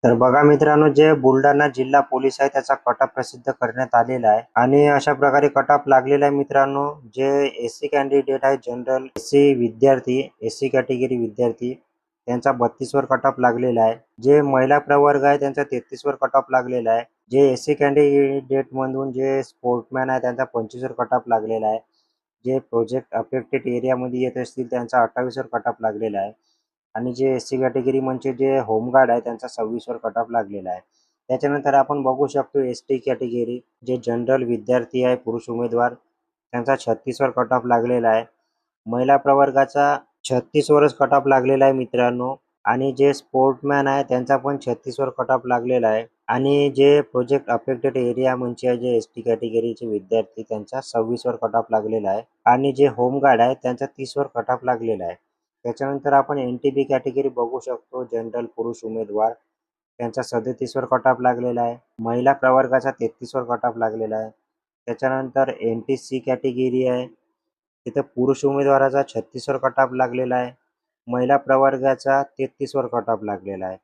तर बघा मित्रांनो, जे बुलढाणा जिल्हा पोलीस आहे त्याचा कट ऑफ प्रसिद्ध करण्यात आलेला आहे आणि अशा प्रकारे कट ऑफ लागलेला आहे मित्रांनो. जे एससी कॅन्डिडेट आहे, जनरल एससी विद्यार्थी, एससी कॅटेगरी विद्यार्थी, त्यांचा 32 वर कट ऑफ लागलेला आहे. जे महिला प्रवर्ग आहे त्यांचा 33 वर कट ऑफ लागलेला आहे. जे एससी कॅन्डिडेट मधून जे स्पोर्टमॅन आहे त्यांचा 25 वर कट ऑफ लागलेला आहे. जे प्रोजेक्ट अफेक्टेड एरियामध्ये येत असतील त्यांचा 28 वर कट ऑफ लागलेला आहे. आणि जे एससी कॅटेगरी म्हणजे जे होमगार्ड आहे त्यांचा 26 वर कट ऑफ लागलेला आहे. त्याच्यानंतर आपण बघू शकतो एसटी कॅटेगरी जे जनरल विद्यार्थी आहे, पुरुष उमेदवार, त्यांचा 36 वर कट ऑफ लागलेला आहे. महिला प्रवर्गाचा 36 वरच कट ऑफ लागलेला आहे मित्रांनो. आणि जे स्पोर्टमॅन आहे त्यांचा पण 36 वर कट ऑफ लागलेला आहे. आणि जे प्रोजेक्ट अफेक्टेड एरिया म्हणजे जे एसटी कॅटेगरीचे विद्यार्थी त्यांचा 26 वर कट ऑफ लागलेला आहे. आणि जे होमगार्ड आहे त्यांचा 30 वर कट ऑफ लागलेला आहे. त्याच्यानंतर आपण एन-टी-बी कॅटेगरी बघू शकतो. जनरल पुरुष उमेदवार त्यांचा 37 वर कट ऑफ लागलेला आहे. महिला प्रवर्गाचा 33 वर कट ऑफ लागलेला आहे. त्याच्यानंतर एन-टी-सी कॅटेगरी आहे. तिथं पुरुष उमेदवाराचा 36 वर कट ऑफ लागलेला आहे. महिला प्रवर्गाचा 33 वर कट ऑफ लागलेला आहे.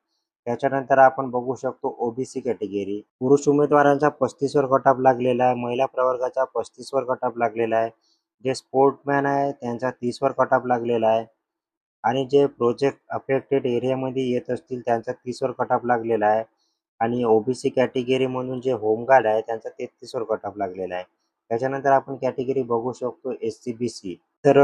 त्याच्यानंतर आपण बघू शकतो ओबीसी कॅटेगरी. पुरुष उमेदवारांचा 35 वर कट ऑफ लागलेला आहे. महिला प्रवर्गाचा 35 वर कट ऑफ लागलेला आहे. जे स्पोर्टमॅन आहे त्यांचा 30 वर कट ऑफ लागलेला आहे. आणि जे प्रोजेक्ट अफेक्टेड एरियामध्ये येत असतील त्यांचा 30 वर कट ऑफ लागलेला आहे. आणि ओबीसी कॅटेगरी म्हणून जे होमगार्ड आहे त्यांचा 33 वर कट ऑफ लागलेला आहे. त्याच्यानंतर आपण कॅटेगरी बघू शकतो एस-सी-बी-सी. तर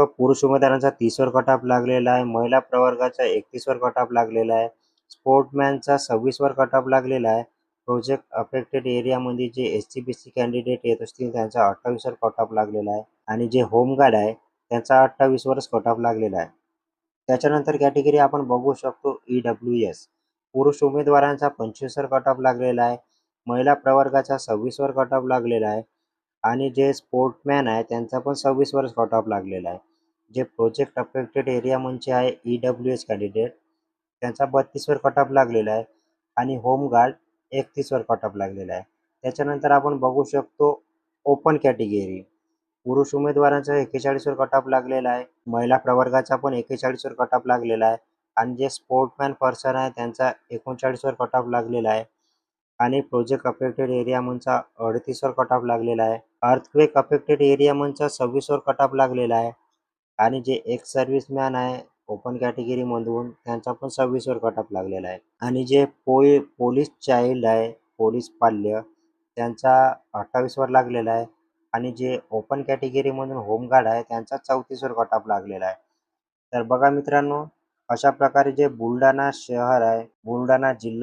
पुरुष उमेदवारांचा 30 वर कट ऑफ लागलेला आहे. महिला प्रवर्गाचा 31 वर कट ऑफ लागलेला आहे. स्पोर्टमॅनचा 26 वर कट ऑफ लागलेला आहे. प्रोजेक्ट अफेक्टेड एरियामध्ये जे एस-सी-बी-सी कॅन्डिडेट येत असतील त्यांचा 28 वर कट ऑफ लागलेला आहे. आणि जे होमगार्ड आहे त्यांचा 28 वरच कट ऑफ लागलेला आहे. त्याच्यानंतर कॅटेगरी आपण बघू शकतो ई-डब्ल्यू-एस. पुरुष उमेदवारांचा 25 वर कट ऑफ लागलेला आहे. महिला प्रवर्गाचा 26 वर कट ऑफ लागलेला आहे. आणि जे स्पोर्टमॅन आहे त्यांचा पण 26 वरच कट ऑफ लागलेला आहे. जे प्रोजेक्ट अफेक्टेड एरिया म्हणजे आहे ई-डब्ल्यू-एस कॅन्डिडेट त्यांचा 32 वर कट ऑफ लागलेला आहे. आणि होमगार्ड 31 वर कट ऑफ लागलेला आहे. त्याच्यानंतर आपण बघू शकतो ओपन कॅटेगरी. पुरुष उमेदवारांचा 41 वर कट ऑफ लागलेला आहे. महिला प्रवर्गाचा पण 41 वर कट ऑफ लागलेला आहे. आणि जे स्पोर्टमॅन पर्सन आहे त्यांचा 39 वर कट ऑफ लागलेला आहे. आणि प्रोजेक्ट अफेक्टेड एरिया म्हणचा 38 वर कट ऑफ लागलेला आहे. अर्थक्वेक अफेक्टेड एरिया म्हणचा 26 वर कट ऑफ लागलेला आहे. आणि जे एक्स सर्व्हिसमॅन आहे ओपन कॅटेगरीमधून त्यांचा पण 26 वर कट ऑफ लागलेला आहे. आणि जे पोलीस चाइल्ड आहे, पोलीस पाल्य, त्यांचा 28 वर लागलेला आहे. आणि जे ओपन कॅटेगरीमधून होमगार्ड आहे त्यांचा 34 वर कट ऑफ लागलेला आहे. तर बघा मित्रांनो, अशा प्रकारे जे बुलढाणा शहर आहे, बुलढाणा जिल्हा